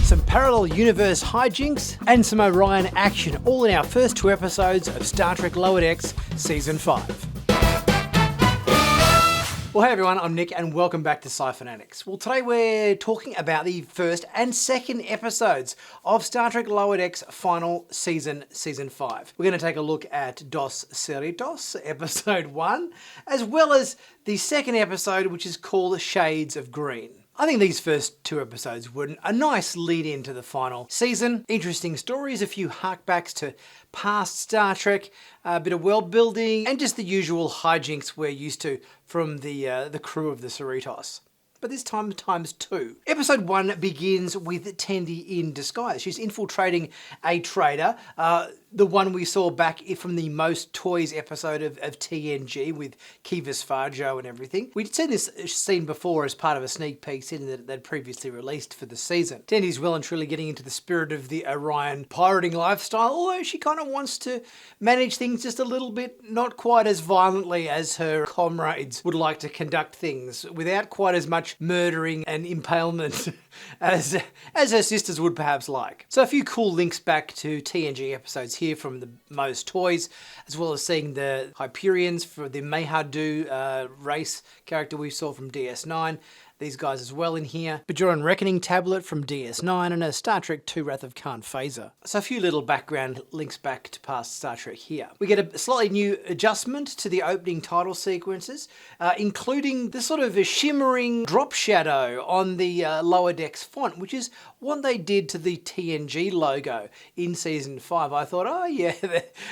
some parallel universe hijinks, and some Orion action, all in our first 2 episodes of Star Trek Lower Decks Season 5. Well, hey everyone, I'm Nick and welcome back to Sci-Finatics. Well, today we're talking about the first and second episodes of Star Trek Lower Decks final season, Season 5. We're going to take a look at Dos Cerritos, Episode 1, as well as the second episode, which is called Shades of Green. I think these first 2 episodes were a nice lead into the final season. Interesting stories, a few harkbacks to past Star Trek, a bit of world building, and just the usual hijinks we're used to from the crew of the Cerritos. But this time times 2. Episode 1 begins with Tendi in disguise. She's infiltrating a trader, the one we saw back from the Most Toys episode of TNG with Kivas Farjo and everything. We'd seen this scene before as part of a sneak peek scene that they'd previously released for the season. Tendi's well and truly getting into the spirit of the Orion pirating lifestyle, although she kind of wants to manage things just a little bit, not quite as violently as her comrades would like to conduct things, without quite as much murdering and impalement as her sisters would perhaps like. So a few cool links back to TNG episodes here from the Most Toys, as well as seeing the Hyperions for the Mehadu race character we saw from DS9. These guys as well in here. Bajoran Reckoning tablet from DS9 and a Star Trek II Wrath of Khan phaser. So a few little background links back to past Star Trek here. We get a slightly new adjustment to the opening title sequences, including the sort of a shimmering drop shadow on the Lower Decks font, which is what they did to the TNG logo in Season 5. I thought, oh yeah,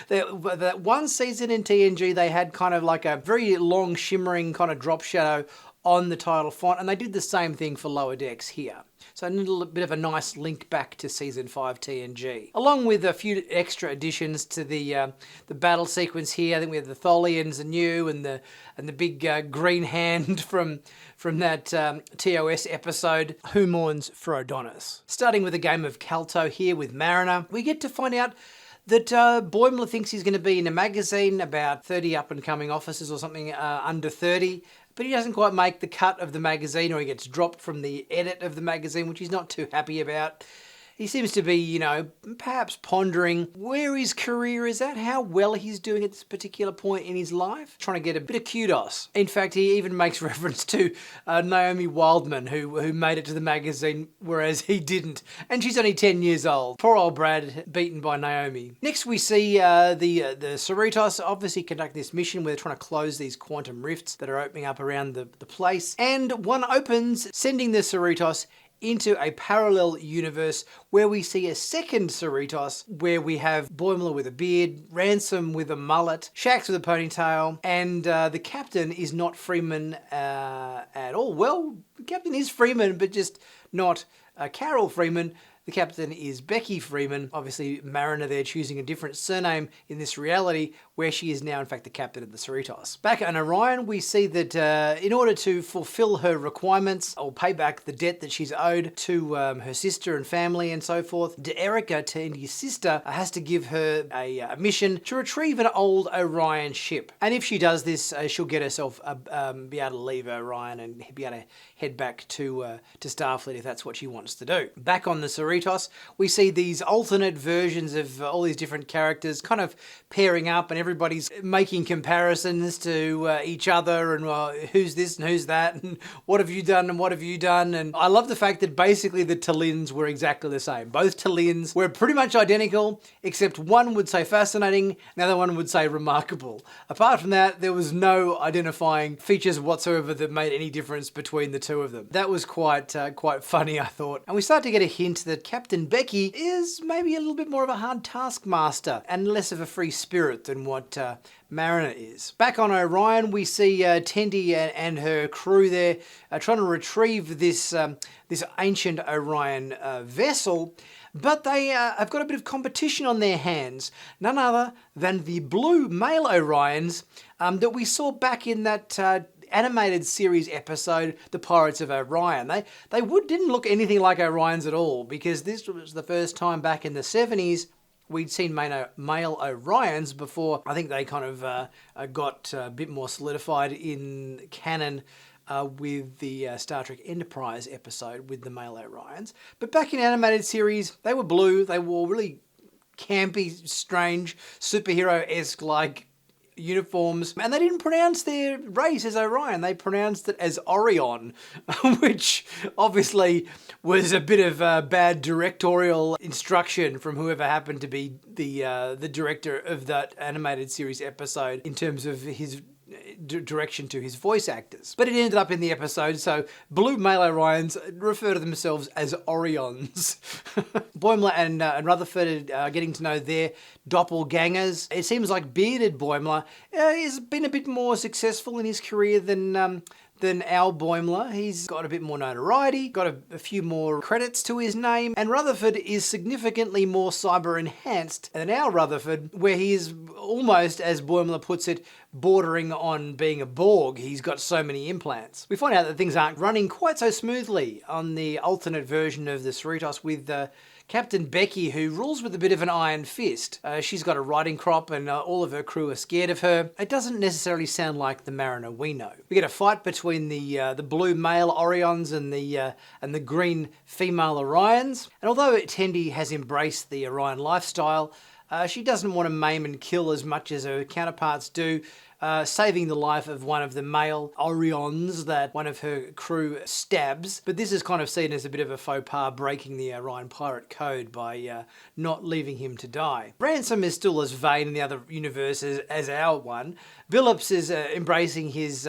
that one season in TNG they had kind of like a very long shimmering kind of drop shadow on the title font, and they did the same thing for Lower Decks here. So a little bit of a nice link back to Season 5 TNG. Along with a few extra additions to the battle sequence here. I think we have the Tholians anew and the big green hand from that TOS episode, Who Mourns for Adonis. Starting with a game of Calto here with Mariner, we get to find out that Boimler thinks he's going to be in a magazine about 30 up-and-coming officers or something under 30, but he doesn't quite make the cut of the magazine, or he gets dropped from the edit of the magazine, which he's not too happy about. He seems to be, perhaps pondering where his career is at, how well he's doing at this particular point in his life, trying to get a bit of kudos. In fact, he even makes reference to Naomi Wildman, who made it to the magazine, whereas he didn't. And she's only 10 years old. Poor old Brad, beaten by Naomi. Next, we see the Cerritos obviously conduct this mission where they're trying to close these quantum rifts that are opening up around the place. And one opens, sending the Cerritos into a parallel universe where we see a second Cerritos, where we have Boimler with a beard, Ransom with a mullet, Shax with a ponytail, and the captain is not Freeman at all. Well, the captain is Freeman, but just not Carol Freeman. The captain is Becky Freeman. Obviously, Mariner there choosing a different surname in this reality, where she is now, in fact, the captain of the Cerritos. Back on Orion, we see that in order to fulfill her requirements or pay back the debt that she's owed to her sister and family and so forth, Erica, Tendi's sister, has to give her a mission to retrieve an old Orion ship. And if she does this, she'll get herself be able to leave Orion and be able to head back to Starfleet if that's what she wants to do. Back on the Cerritos, we see these alternate versions of all these different characters kind of pairing up, and everybody's making comparisons to each other, and who's this and who's that, and what have you done and what have you done. And I love the fact that basically the Talins were exactly the same. Both Talins were pretty much identical, except one would say fascinating, the other one would say remarkable. Apart from that, there was no identifying features whatsoever that made any difference between the two of them. That was quite funny, I thought. And we start to get a hint that Captain Becky is maybe a little bit more of a hard taskmaster and less of a free spirit than what Mariner is. Back on Orion, we see Tendi and her crew there trying to retrieve this ancient Orion vessel, but they have got a bit of competition on their hands. None other than the blue male Orions that we saw back in that animated series episode, The Pirates of Orion. They didn't look anything like Orions at all, because this was the first time back in the 70s we'd seen male Orions before. I think they kind of got a bit more solidified in canon with the Star Trek Enterprise episode with the male Orions. But back in animated series, they were blue. They wore really campy, strange, superhero-esque like uniforms, and they didn't pronounce their race as Orion. They pronounced it as Orion, which obviously was a bit of bad directorial instruction from whoever happened to be the director of that animated series episode in terms of his direction to his voice actors. But it ended up in the episode, so blue male Orions refer to themselves as Orions. Boimler and Rutherford are getting to know their doppelgangers. It seems like bearded Boimler has been a bit more successful in his career than our Boimler. He's got a bit more notoriety, got a few more credits to his name, and Rutherford is significantly more cyber enhanced than our Rutherford, where he is almost, as Boimler puts it, bordering on being a Borg. He's got so many implants. We find out that things aren't running quite so smoothly on the alternate version of the Cerritos with Captain Becky, who rules with a bit of an iron fist. She's got a riding crop and all of her crew are scared of her. It doesn't necessarily sound like the Mariner we know. We get a fight between the blue male Orions and the green female Orions. And although Tendi has embraced the Orion lifestyle, she doesn't want to maim and kill as much as her counterparts do, saving the life of one of the male Orions that one of her crew stabs. But this is kind of seen as a bit of a faux pas, breaking the Orion pirate code by not leaving him to die. Ransom is still as vain in the other universe as our one. Billups is embracing his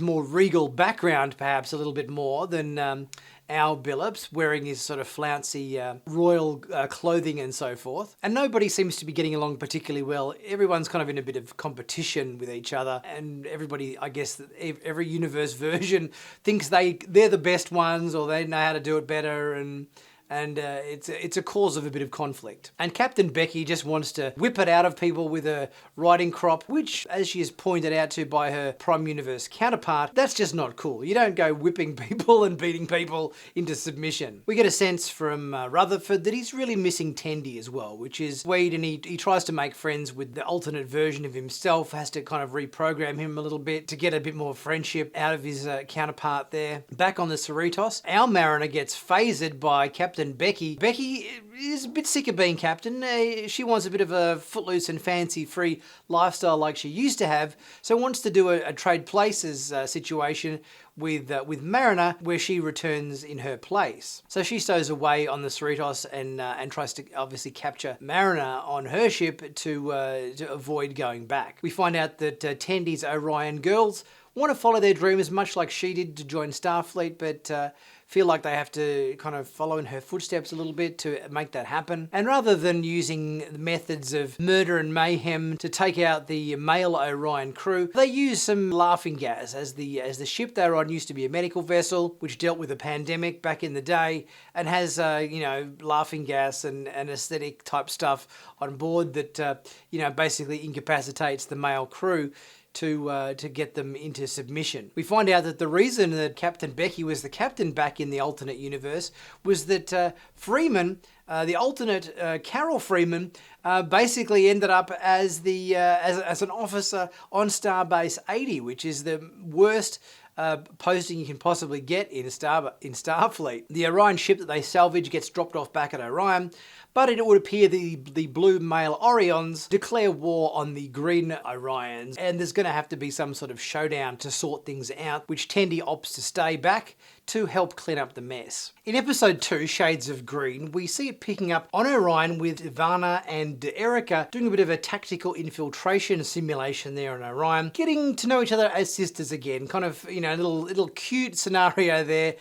more regal background perhaps a little bit more than our Billups, wearing his sort of flouncy royal clothing and so forth. And nobody seems to be getting along particularly well. Everyone's kind of in a bit of competition with each other, and everybody, I guess, every universe version thinks they're the best ones, or they know how to do it better, and it's a cause of a bit of conflict. And Captain Becky just wants to whip it out of people with a riding crop, which, as she is pointed out to by her Prime Universe counterpart, that's just not cool. You don't go whipping people and beating people into submission. We get a sense from Rutherford that he's really missing Tendi as well, which is sweet, and he tries to make friends with the alternate version of himself, has to kind of reprogram him a little bit to get a bit more friendship out of his counterpart there. Back on the Cerritos, our Mariner gets phasered by Captain Becky. Becky is a bit sick of being captain. She wants a bit of a footloose and fancy-free lifestyle like she used to have, so wants to do a trade places situation with Mariner, where she returns in her place. So she stows away on the Cerritos and tries to obviously capture Mariner on her ship to avoid going back. We find out that Tendi's Orion girls want to follow their dreams much like she did to join Starfleet, but feel like they have to kind of follow in her footsteps a little bit to make that happen. And rather than using methods of murder and mayhem to take out the male Orion crew, they use some laughing gas, as the ship they're on used to be a medical vessel which dealt with a pandemic back in the day, and has laughing gas and anesthetic type stuff on board that basically incapacitates the male crew to get them into submission. We find out that the reason that Captain Becky was the captain back in the alternate universe was that Freeman, the alternate Carol Freeman, basically ended up as an officer on Starbase 80, which is the worst posting you can possibly get in Starfleet. The Orion ship that they salvage gets dropped off back at Orion, but it would appear the blue male Orions declare war on the green Orions, and there's going to have to be some sort of showdown to sort things out, which Tendi opts to stay back to help clean up the mess. In episode 2, Shades of Green, we see it picking up on Orion with Ivana and Erica doing a bit of a tactical infiltration simulation there on Orion, getting to know each other as sisters again. Kind of, a little cute scenario there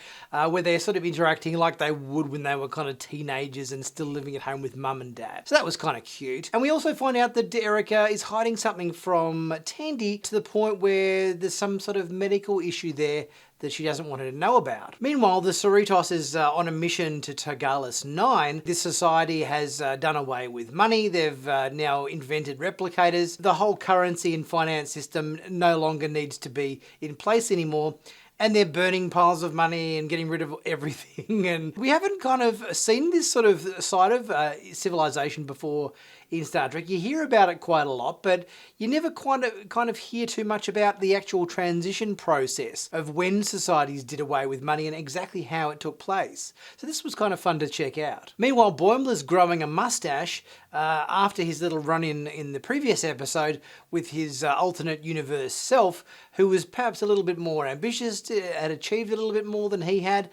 where they're sort of interacting like they would when they were kind of teenagers and still living at home with mum and dad. So that was kind of cute. And we also find out that Erica is hiding something from Tendi to the point where there's some sort of medical issue there that she doesn't want her to know about. Meanwhile, the Cerritos is on a mission to Tagalis 9. This society has done away with money. They've now invented replicators. The whole currency and finance system no longer needs to be in place anymore. and they're burning piles of money and getting rid of everything. And we haven't kind of seen this sort of side of civilization before in Star Trek. You hear about it quite a lot, but you never kind of hear too much about the actual transition process of when societies did away with money and exactly how it took place. So this was kind of fun to check out. Meanwhile, Boimler's growing a mustache after his little run-in in the previous episode with his alternate universe self, who was perhaps a little bit more ambitious, had achieved a little bit more than he had.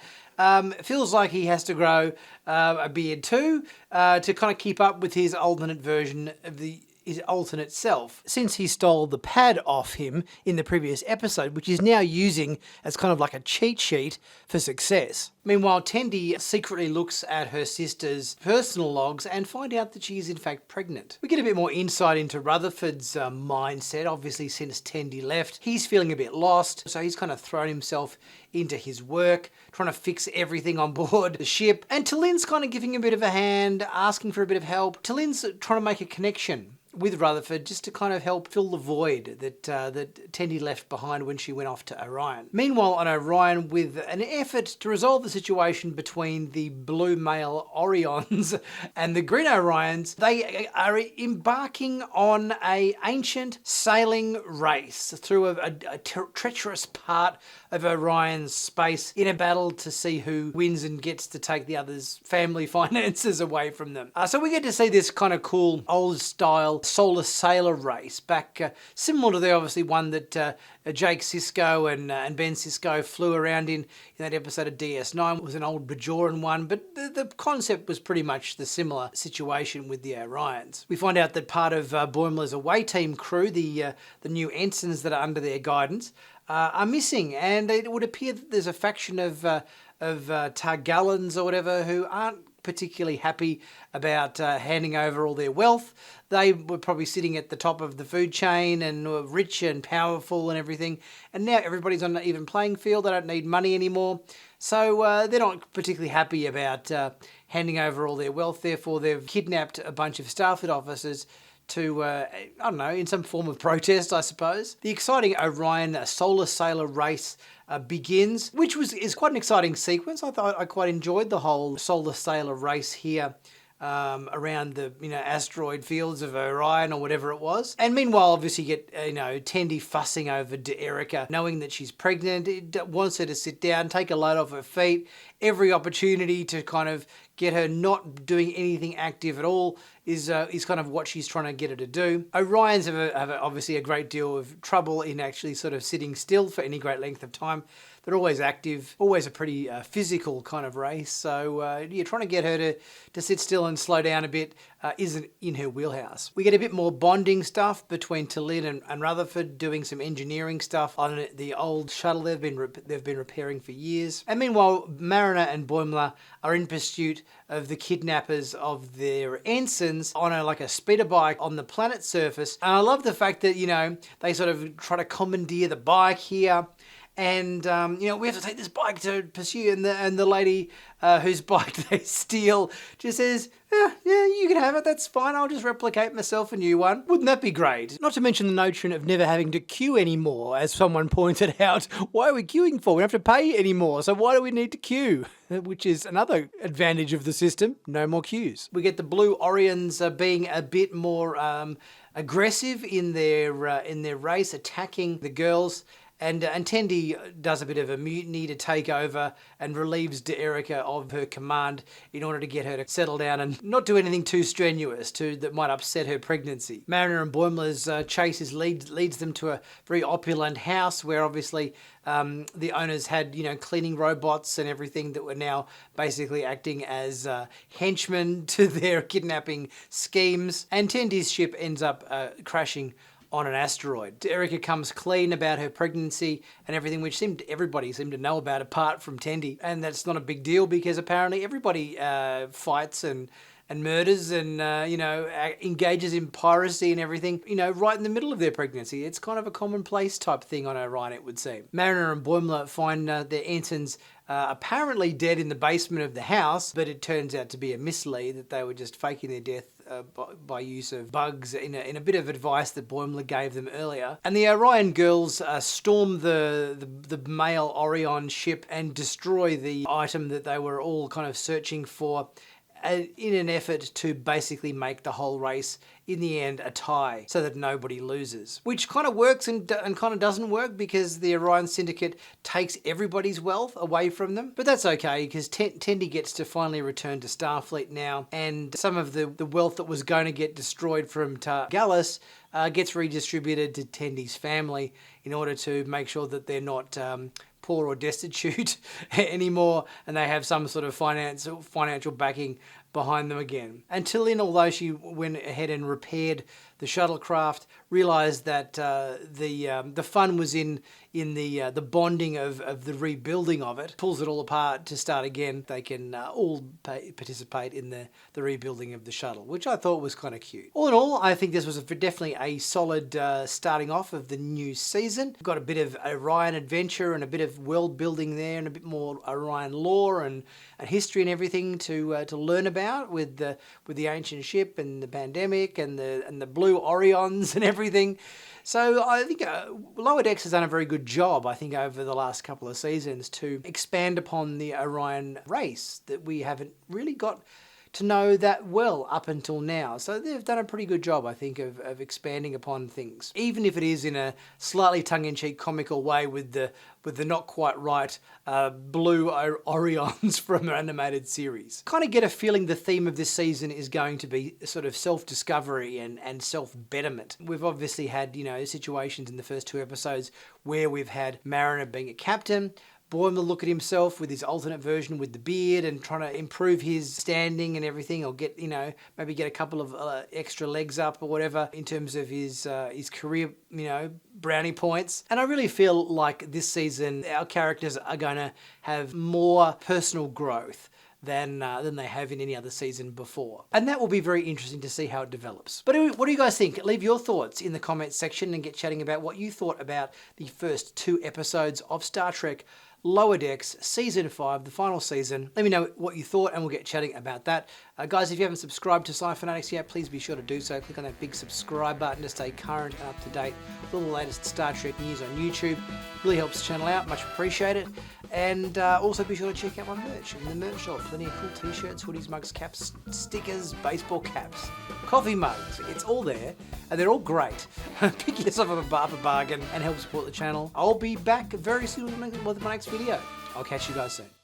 Feels like he has to grow a beard too to kind of keep up with his alternate version of his alternate self, since he stole the pad off him in the previous episode, which he's now using as kind of like a cheat sheet for success. Meanwhile, Tendi secretly looks at her sister's personal logs and find out that she is in fact pregnant. We get a bit more insight into Rutherford's mindset. Obviously, since Tendi left, he's feeling a bit lost, so he's kind of thrown himself into his work, trying to fix everything on board the ship. And Talin's kind of giving a bit of a hand, asking for a bit of help. Talin's trying to make a connection with Rutherford just to kind of help fill the void that Tendi left behind when she went off to Orion. Meanwhile, on Orion, with an effort to resolve the situation between the blue male Orions and the green Orions, they are embarking on an ancient sailing race through a treacherous part of Orion's space in a battle to see who wins and gets to take the other's family finances away from them. So we get to see this kind of cool old style solar sailor race back, similar to the obviously one that Jake Sisko and Ben Sisko flew around in that episode of DS9. It was an old Bajoran one, but the concept was pretty much the similar situation with the Orions. We find out that part of Boimler's away team crew, the new ensigns that are under their guidance, are missing, and it would appear that there's a faction of Targallans or whatever who aren't particularly happy about handing over all their wealth. They were probably sitting at the top of the food chain and were rich and powerful and everything, and now everybody's on an even playing field. They don't need money anymore, so they're not particularly happy about handing over all their wealth. Therefore, they've kidnapped a bunch of Starfleet officers to, I don't know, in some form of protest, I suppose. The exciting Orion solar sailor race begins, which is quite an exciting sequence. I thought I quite enjoyed the whole solar sailor race here around the asteroid fields of Orion or whatever it was. And meanwhile, obviously, you get Tendi fussing over D'Erica, knowing that she's pregnant. It wants her to sit down, take a load off her feet. Every opportunity to kind of get her not doing anything active at all is kind of what she's trying to get her to do. Orions have obviously a great deal of trouble in actually sort of sitting still for any great length of time. They're always active, always a pretty physical kind of race. So you're trying to get her to sit still and slow down a bit isn't in her wheelhouse. We get a bit more bonding stuff between Talin and Rutherford, doing some engineering stuff on the old shuttle they've been repairing for years. And meanwhile, Mariner and Boimler are in pursuit of the kidnappers of their ensigns on a speeder bike on the planet's surface. And I love the fact that, they sort of try to commandeer the bike here. And, we have to take this bike to pursue. And the lady whose bike they steal just says, yeah, you can have it. That's fine. I'll just replicate myself a new one. Wouldn't that be great? Not to mention the notion of never having to queue anymore. As someone pointed out, why are we queuing for? We don't have to pay anymore. So why do we need to queue? Which is another advantage of the system. No more queues. We get the Blue Orions being a bit more aggressive in their race, attacking the girls. And Tendi does a bit of a mutiny to take over and relieves D'Erica of her command in order to get her to settle down and not do anything too strenuous that might upset her pregnancy. Mariner and Boimler's chase leads them to a very opulent house where obviously the owners had cleaning robots and everything that were now basically acting as henchmen to their kidnapping schemes. And Tendi's ship ends up crashing on an asteroid. D'Erica comes clean about her pregnancy and everything, which everybody seemed to know about apart from Tendi. And that's not a big deal because apparently everybody fights and murders and, engages in piracy and everything, right in the middle of their pregnancy. It's kind of a commonplace type thing on Orion, it would seem. Mariner and Boimler find their ensigns apparently dead in the basement of the house, but it turns out to be a mislead, that they were just faking their death by use of bugs in a bit of advice that Boimler gave them earlier. And the Orion girls storm the male Orion ship and destroy the item that they were all kind of searching for, in an effort to basically make the whole race in the end a tie so that nobody loses. Which kind of works and kind of doesn't work, because the Orion Syndicate takes everybody's wealth away from them. But that's okay, because Tendi gets to finally return to Starfleet now, and some of the wealth that was going to get destroyed from Gallus gets redistributed to Tendi's family in order to make sure that they're not poor or destitute anymore, and they have some sort of financial backing behind them again. Until then, although she went ahead and repaired the shuttlecraft, realised that the fun was in the bonding of the rebuilding of it, pulls it all apart to start again. They can all participate in the rebuilding of the shuttle, which I thought was kind of cute. All in all, I think this was definitely a solid starting off of the new season. We've got a bit of Orion adventure and a bit of world building there, and a bit more Orion lore and history and everything to learn about with the ancient ship and the pandemic and the blue Orions and everything. So I think Lower Decks has done a very good job, I think, over the last couple of seasons to expand upon the Orion race that we haven't really got to know that well up until now. So they've done a pretty good job, I think, of expanding upon things, even if it is in a slightly tongue-in-cheek comical way with the not quite right blue Orions from an animated series. Kind of get a feeling the theme of this season is going to be sort of self-discovery and self-betterment. We've obviously had, situations in the first 2 episodes where we've had Mariner being a captain, Boimler look at himself with his alternate version with the beard and trying to improve his standing and everything, or get, maybe get a couple of extra legs up or whatever in terms of his career, brownie points. And I really feel like this season our characters are going to have more personal growth than they have in any other season before. And that will be very interesting to see how it develops. But what do you guys think? Leave your thoughts in the comments section and get chatting about what you thought about the first 2 episodes of Star Trek Lower Decks Season 5, the final season. Let me know what you thought and we'll get chatting about that. Guys, if you haven't subscribed to Sci-Finatics yet, please be sure to do so. Click on that big subscribe button to stay current and up to date with all the latest Star Trek news on YouTube. Really helps the channel out, much appreciated. And also be sure to check out my merch in the merch shop. Plenty of cool t-shirts, hoodies, mugs, caps, stickers, baseball caps, coffee mugs. It's all there and they're all great. Pick yourself up a bargain and help support the channel. I'll be back very soon with my next video. I'll catch you guys soon.